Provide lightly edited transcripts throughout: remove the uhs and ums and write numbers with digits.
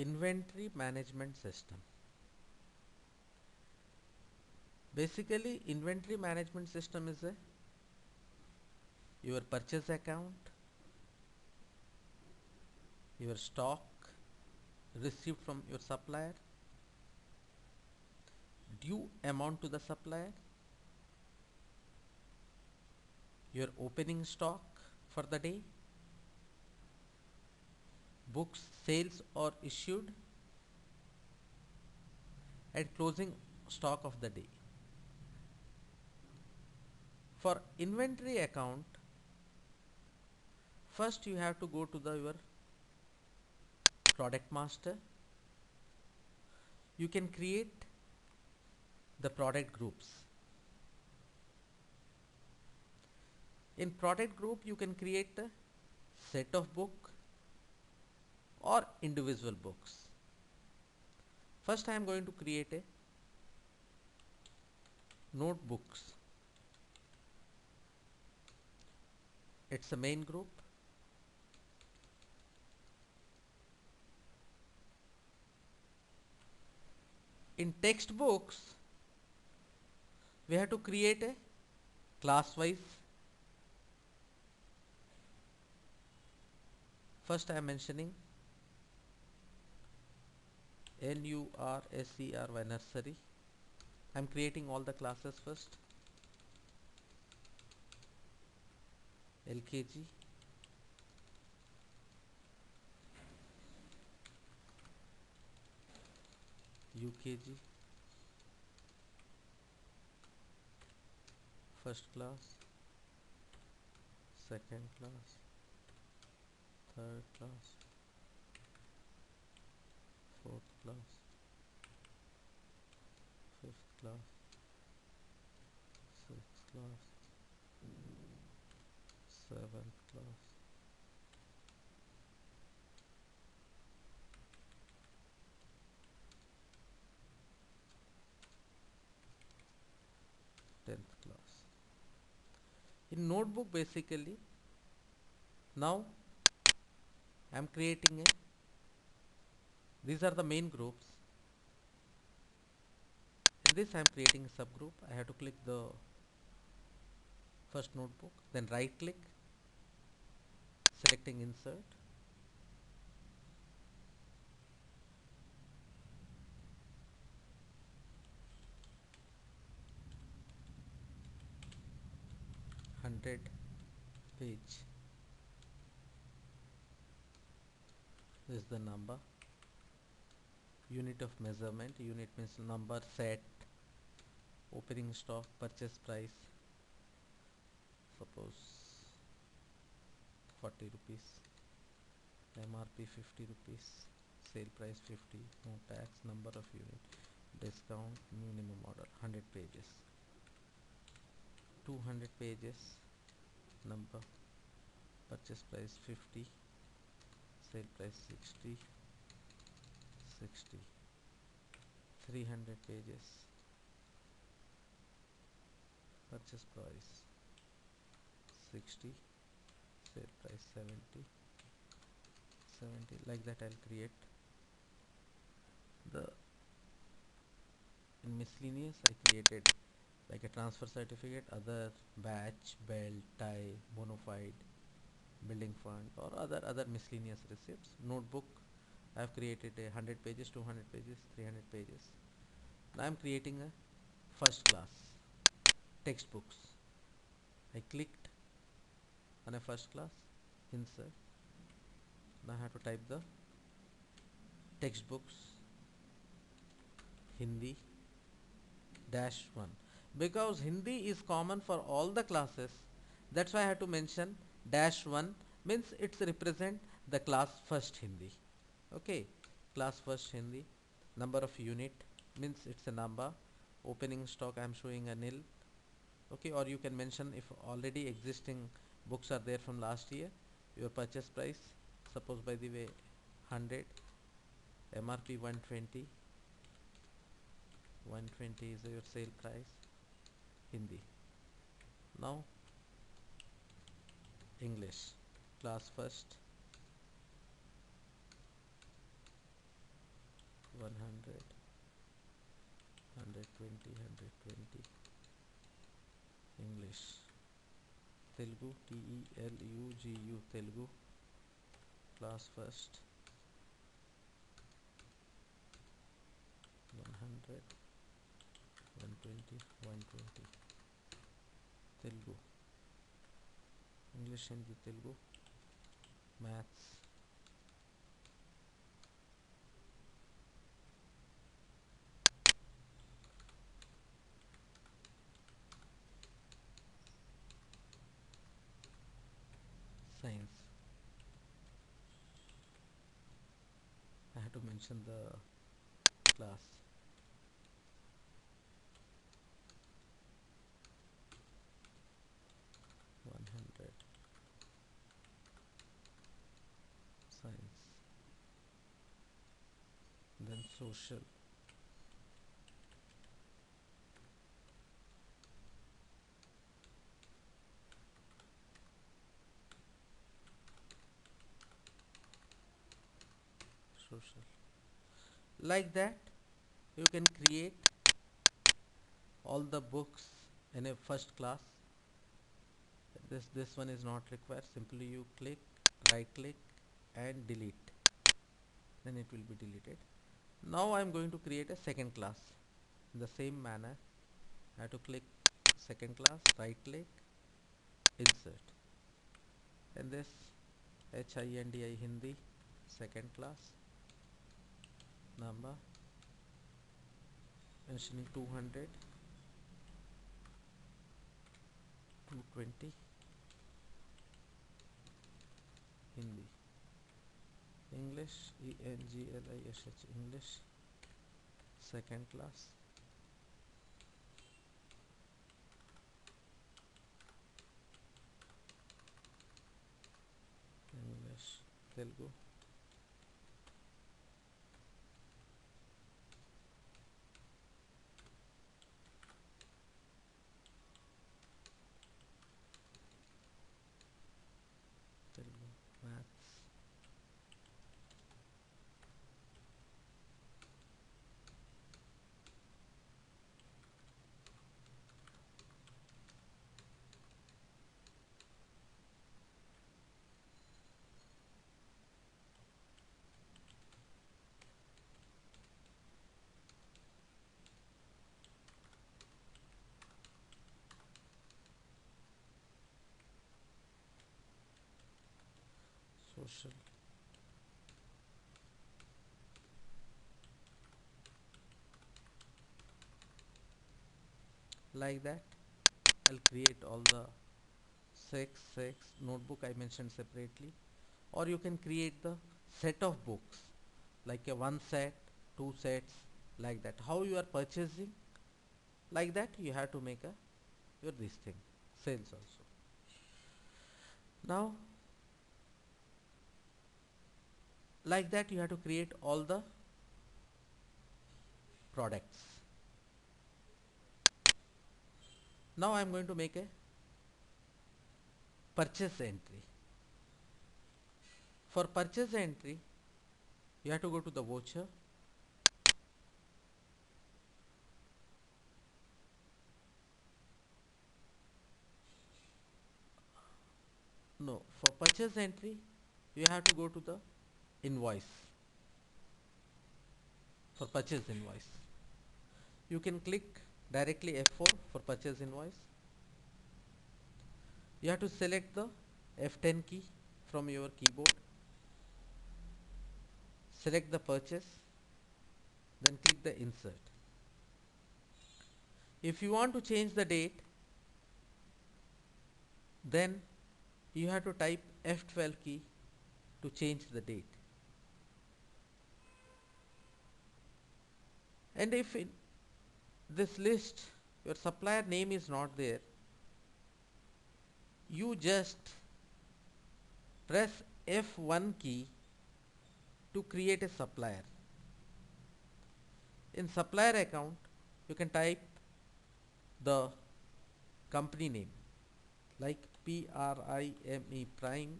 Inventory management system. Basically, inventory management system is a your purchase account, your stock received from your supplier, due amount to the supplier, your opening stock for the day, books sales or issued, and closing stock of the day. For inventory account, first you have to go to your product master. You can create the product groups. In product group you can create a set of book or individual books. First I am going to create a notebooks. It's a main group. In textbooks we have to create a class wise. First I am mentioning NURSERY nursery. I am creating all the classes first. LKG, UKG, first class, second class, third class, fourth class, fifth class, sixth class, seventh class, 10th class. In notebook basically now I am creating a, these are the main groups. In this I am creating a subgroup. I have to click the first notebook, then right click, selecting insert, hundred page. This is the number. Unit of measurement. Unit means number, set, opening stock, purchase price. Suppose 40 rupees. MRP 50 rupees. Sale price 50. No tax. Number of unit. Discount. Minimum order. 100 pages. 200 pages. Number. Purchase price 50. Sale price 60. 60. 300 pages. Purchase price 60. Sale price 70. 70. Like that I'll create the. In miscellaneous I created like a transfer certificate, other, batch, belt, tie, bona fide, building fund, or other miscellaneous receipts. Notebook I have created a 100 pages, 200 pages, 300 pages. Now I am creating a first class textbooks. I clicked on a first class, insert. Now I have to type the textbooks Hindi -1, because Hindi is common for all the classes. That's why I have to mention -1, means it's represent the class first Hindi. Okay, class first Hindi. Number of unit means it's a number. Opening stock I am showing a nil. Okay, or you can mention if already existing books are there from last year. Your purchase price, suppose by the way 100, MRP 120. 120 is your sale price. Hindi. Now English, class first, 100, 120, 120. English, Telugu, Telugu, Telugu, class first, 100, 120, 120. Telugu, English, Hindi, Telugu. Maths, science. I have to mention the class. One hundred. Science. Then social. Social. Like that, you can create all the books in a first class. This one is not required. Simply you click, right click, and delete. Then it will be deleted. Now I am going to create a second class. In the same manner, I have to click second class, right click, insert, and this HINDI Hindi second class, number, mentioning 200, 220, Hindi, English, ENGLISH, English second class, English, Telugu, Telugu, maths, social. Like that, I'll create all the six notebook I mentioned separately, or you can create the set of books like a one set, two sets, like that. How you are purchasing, like that you have to make a your this thing sales also. Now like that you have to create all the products. Now I am going to make a purchase entry. For purchase entry, you have to go to the voucher, no, for purchase entry you have to go to the invoice. For purchase invoice, you can click directly F4 for purchase invoice. You have to select the F10 key from your keyboard, select the purchase, then click the insert. If you want to change the date, then you have to type F12 key to change the date. And if in this list your supplier name is not there, you just press F1 key to create a supplier. In supplier account, you can type the company name like PRIME, Prime,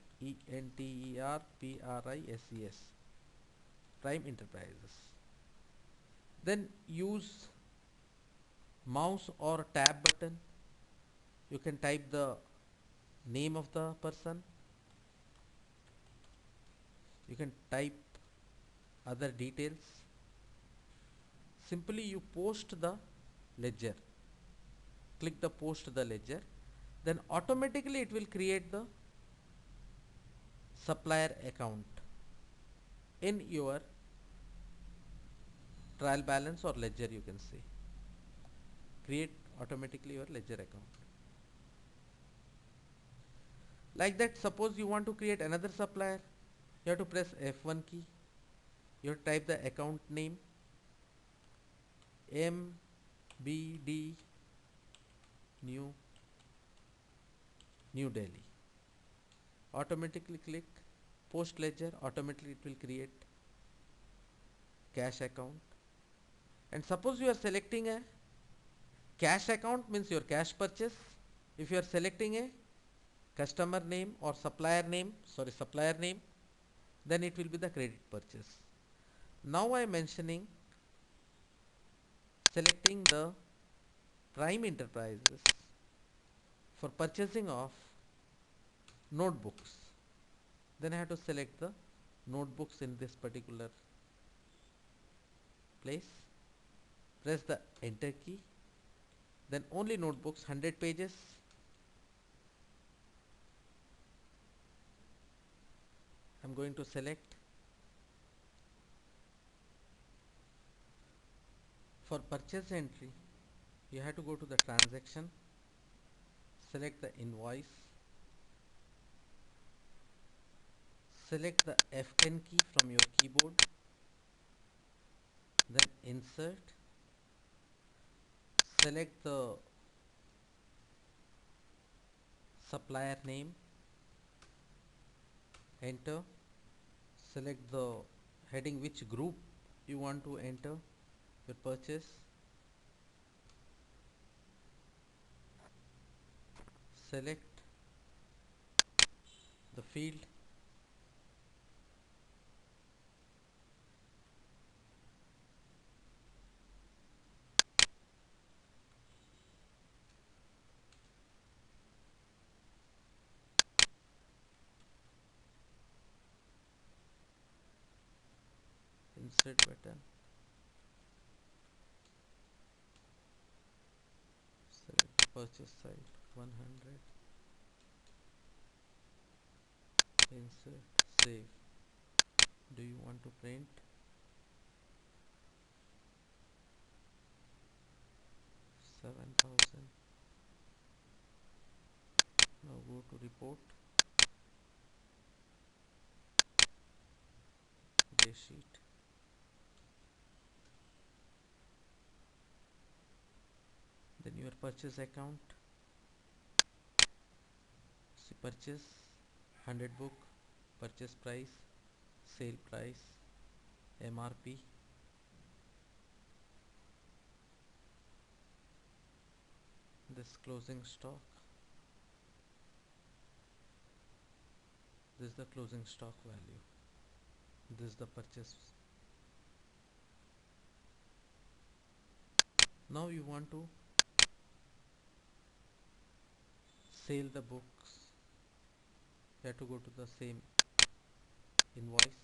ENTERPRISES, Prime Enterprises. Then use mouse or tab button. You can type the name of the person. You can type other details. Simply you post the ledger. Click the post the ledger. Then automatically it will create the supplier account in your trial balance or ledger, you can say. Create automatically your ledger account. Like that, suppose you want to create another supplier, you have to press F1 key. You have to type the account name MBD New New Delhi. Automatically click post ledger, automatically it will create cash account. And suppose you are selecting a cash account, means your cash purchase. If you are selecting a customer name or supplier name, then it will be the credit purchase. Now I am mentioning selecting the Prime Enterprises for purchasing of notebooks. Then I have to select the notebooks in this particular place. Press the enter key. Then only notebooks 100 pages. I'm going to select. For purchase entry, you have to go to the transaction, select the invoice, select the F10 key from your keyboard, then insert, select the supplier name, enter, select the heading which group you want to enter your purchase, select the field, insert button, select purchase site 100, insert, save. Do you want to print? $7,000. Now go to report, day sheet. Then your purchase account, see purchase 100 book, purchase price, sale price, MRP, this closing stock, this is the closing stock value, this is the purchase. Now you want to sell the books, you have to go to the same invoice,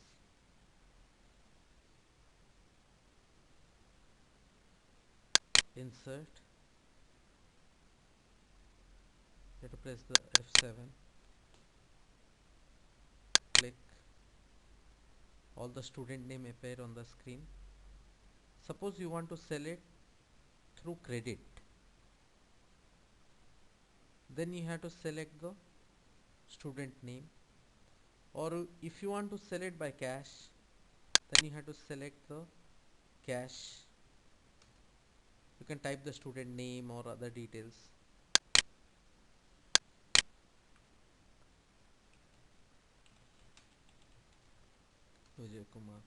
insert, you have to press the F7, click, all the student name appear on the screen. Suppose you want to sell it through credit, then you have to select the student name, or if you want to sell it by cash, then you have to select the cash. You can type the student name or other details. Vijay Kumar,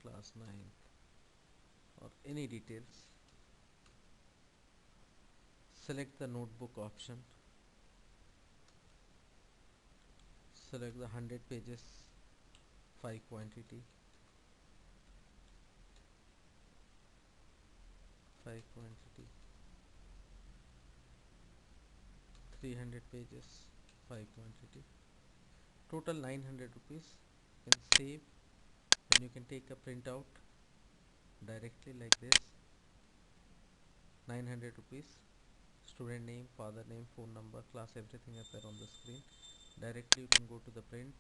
class 9th, or any details. Select the notebook option, select the 100 pages 5 quantity, 5 quantity, 300 pages, 5 quantity, total 900 rupees. You can save and you can take a printout directly like this. 900 rupees, student name, father name, phone number, class, everything appear on the screen. Directly you can go to the print,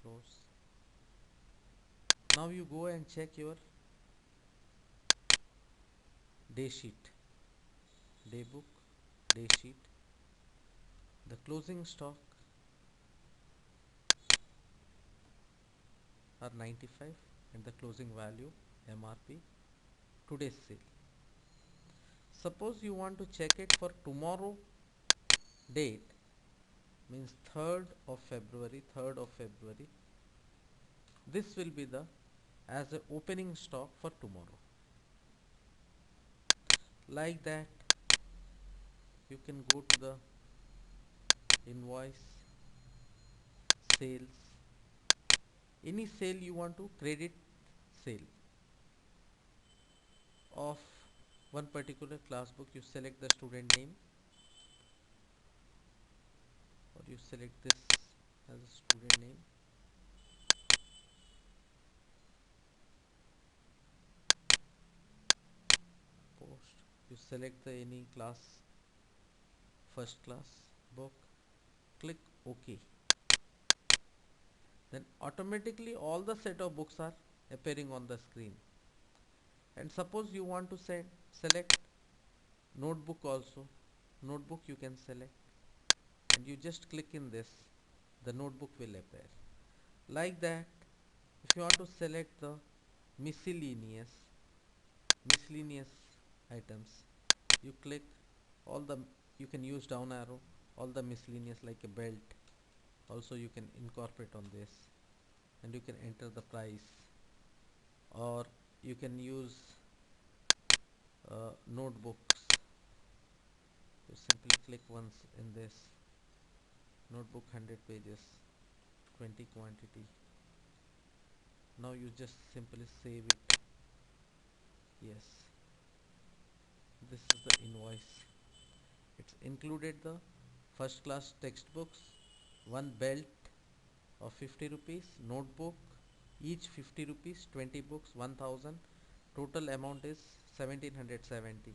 close. Now you go and check your day sheet, day book, day sheet. The closing stock are 95 and the closing value MRP, today's sale. Suppose you want to check it for tomorrow date, means 3rd of February, 3rd of February. This will be the as a opening stock for tomorrow. Like that, you can go to the invoice, sales, any sale you want to credit, sale of one particular class book. You select the student name or you select this as a student name, post, you select the any class, first class book, click OK. Then automatically all the set of books are appearing on the screen. And suppose you want to select notebook also, notebook you can select and you just click in this, the notebook will appear. Like that, if you want to select the miscellaneous items, you click all the, you can use down arrow, all the miscellaneous like a belt also you can incorporate on this and you can enter the price, or you can use notebooks. You simply click once in this notebook, 100 pages, 20 quantity. Now you just simply save it. Yes, this is the invoice. It's included the first class textbooks, one belt of 50 rupees, notebook each 50 rupees, 20 books 1000, total amount is 1770.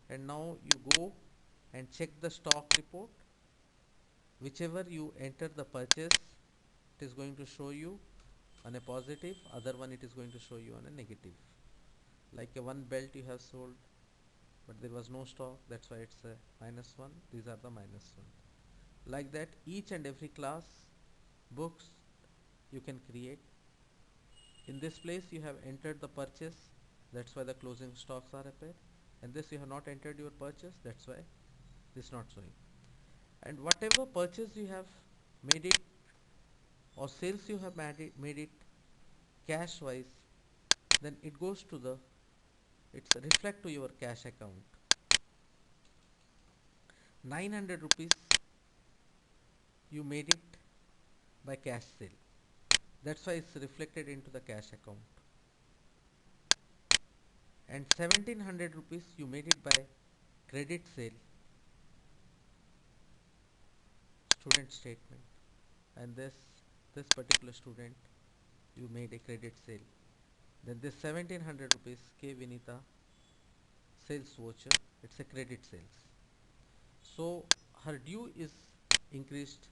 And now you go and check the stock report. Whichever you enter the purchase, it is going to show you on a positive, other one it is going to show you on a negative. Like a one belt you have sold but there was no stock, that's why it's a -1. These are the -1. Like that each and every class books you can create. In this place you have entered the purchase, that's why the closing stocks are appeared, and this you have not entered your purchase, that's why this is not showing. And whatever purchase you have made it or sales you have made it cash wise, then it goes to the, it's reflect to your cash account. 900 rupees you made it by cash sale, that's why it's reflected into the cash account. And 1700 rupees you made it by credit sale, student statement, and this particular student you made a credit sale. Then this 1700 rupees K Vinita sales voucher, it's a credit sales. So her due is increased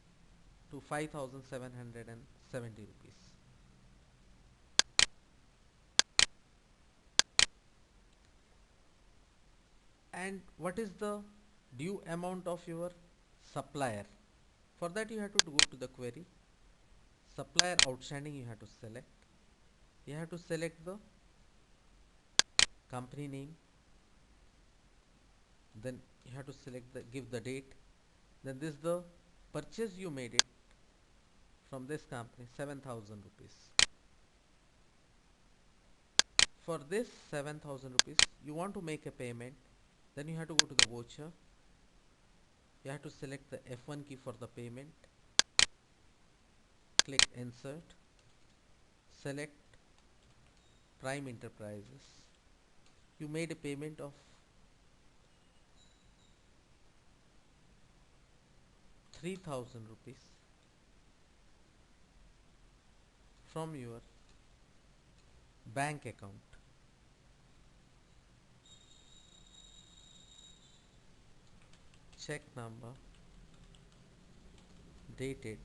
to 5770 rupees. And what is the due amount of your supplier? For that you have to go to the query, supplier outstanding you have to select. You have to select the company name, then you have to select the, give the date, then this the purchase you made it from this company, 7000 rupees. For this 7000 rupees you want to make a payment, then you have to go to the voucher, you have to select the F1 key for the payment, click insert, select Prime Enterprises. You made a payment of 3000 rupees from your bank account. Check number dated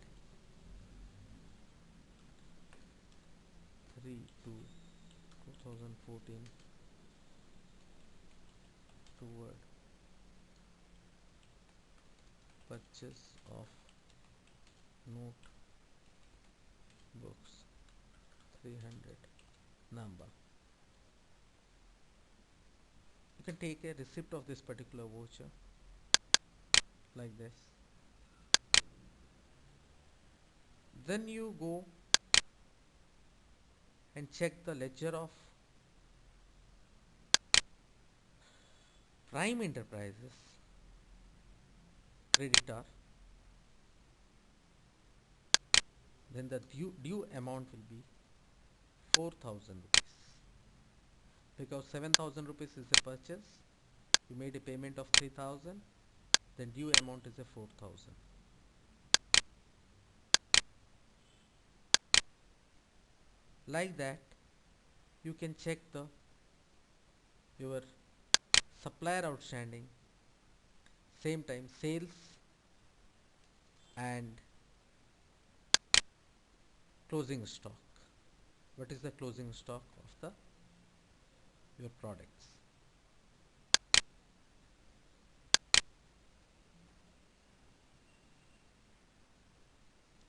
3/2/2014 toward purchase of notebooks 300 number. You can take a receipt of this particular voucher like this. Then you go and check the ledger of Prime Enterprises creditor. Then the due amount will be 4000 rupees, because 7000 rupees is a purchase. You made a payment of 3000, then due amount is a 4000. Like that you can check the your supplier outstanding, same time sales and closing stock. What is the closing stock of the your products?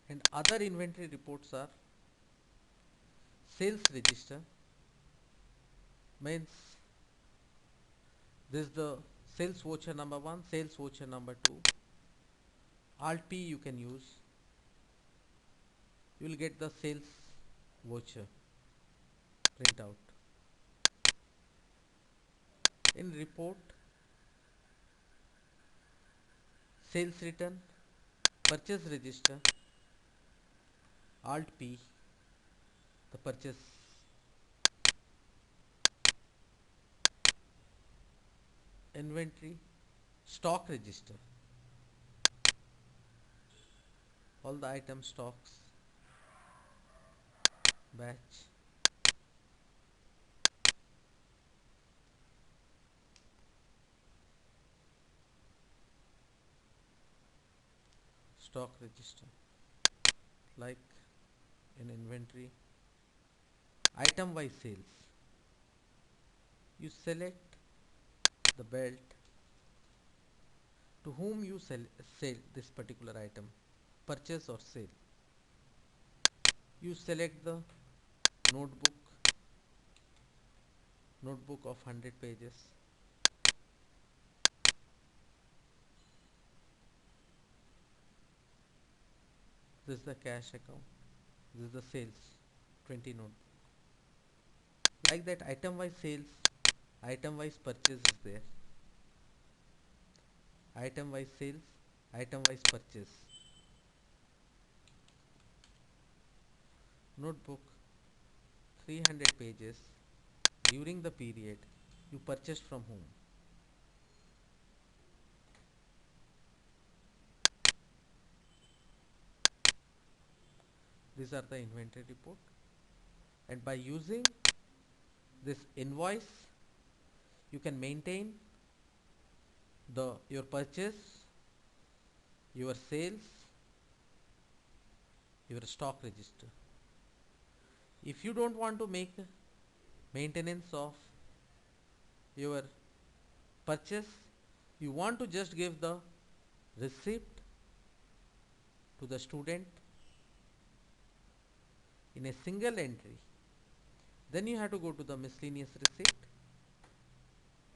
And other inventory reports are sales register, means this is the sales voucher number 1, sales voucher number 2. Alt P you can use. You will get the sales voucher printout. In report, sales return, purchase register, Alt P, the purchase, inventory, stock register, all the item stocks, batch, stock register. Like in inventory, item wise sales, you select the belt to whom you sell this particular item, purchase or sale. You select the notebook of 100 pages. This is the cash account, this is the sales, 20 notebook. Like that, item wise sales, item wise purchase is there, item wise sales, item wise purchase. Notebook 300 pages, during the period you purchased from whom. These are the inventory report, and by using this invoice you can maintain the your purchase, your sales, your stock register. If you don't want to make maintenance of your purchase, you want to just give the receipt to the student in a single entry, then you have to go to the miscellaneous receipt.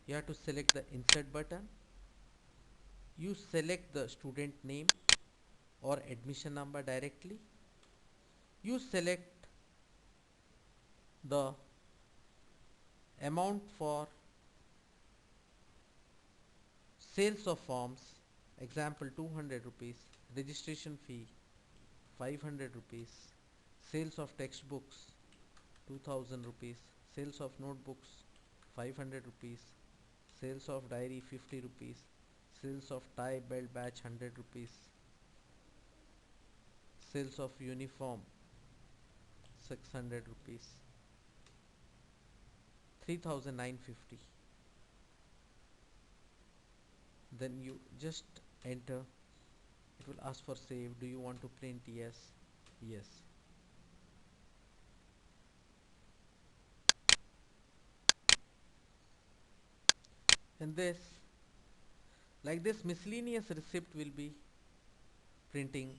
You have to select the insert button. You select the student name or admission number directly. You select the amount for sales of forms, example 200 rupees, registration fee 500 rupees, sales of textbooks 2000 rupees, Sales of notebooks 500 rupees. Sales of diary 50 rupees. Sales of tie belt batch 100 rupees. Sales of uniform 600 rupees. 3950. Then you just enter. It will ask for save. Do you want to print? Yes. Yes. And this, like this miscellaneous receipt will be printing.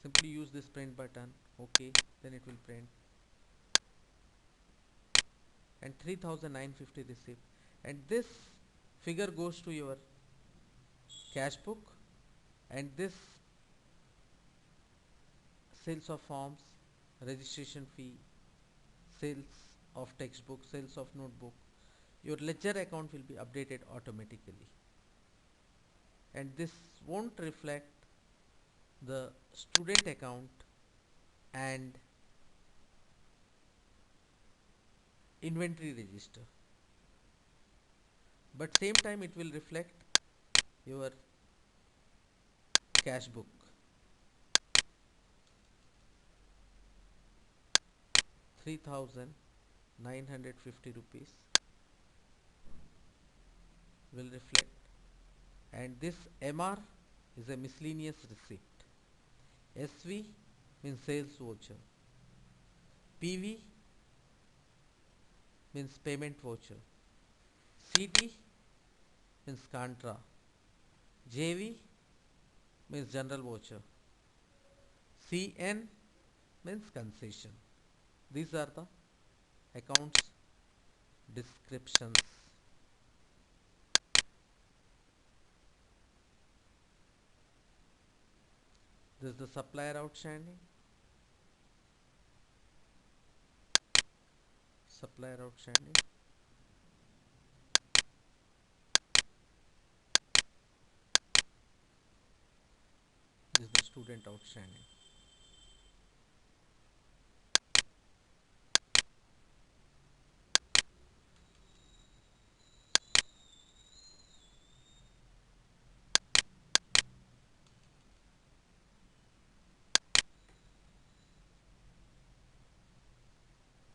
Simply use this print button. Okay, then it will print. And 3950 receipt. And this figure goes to your cash book, and this sales of forms, registration fee, sales of textbook, sales of notebook, your ledger account will be updated automatically. And this won't reflect the student account and inventory register, but same time it will reflect your cash book. 3950 rupees will reflect, and this MR is a miscellaneous receipt. SV means sales voucher. PV means payment voucher. CT means contra. JV means general voucher. CN means concession. These are the accounts descriptions. This is the supplier outstanding. Supplier outstanding. This is the student outstanding.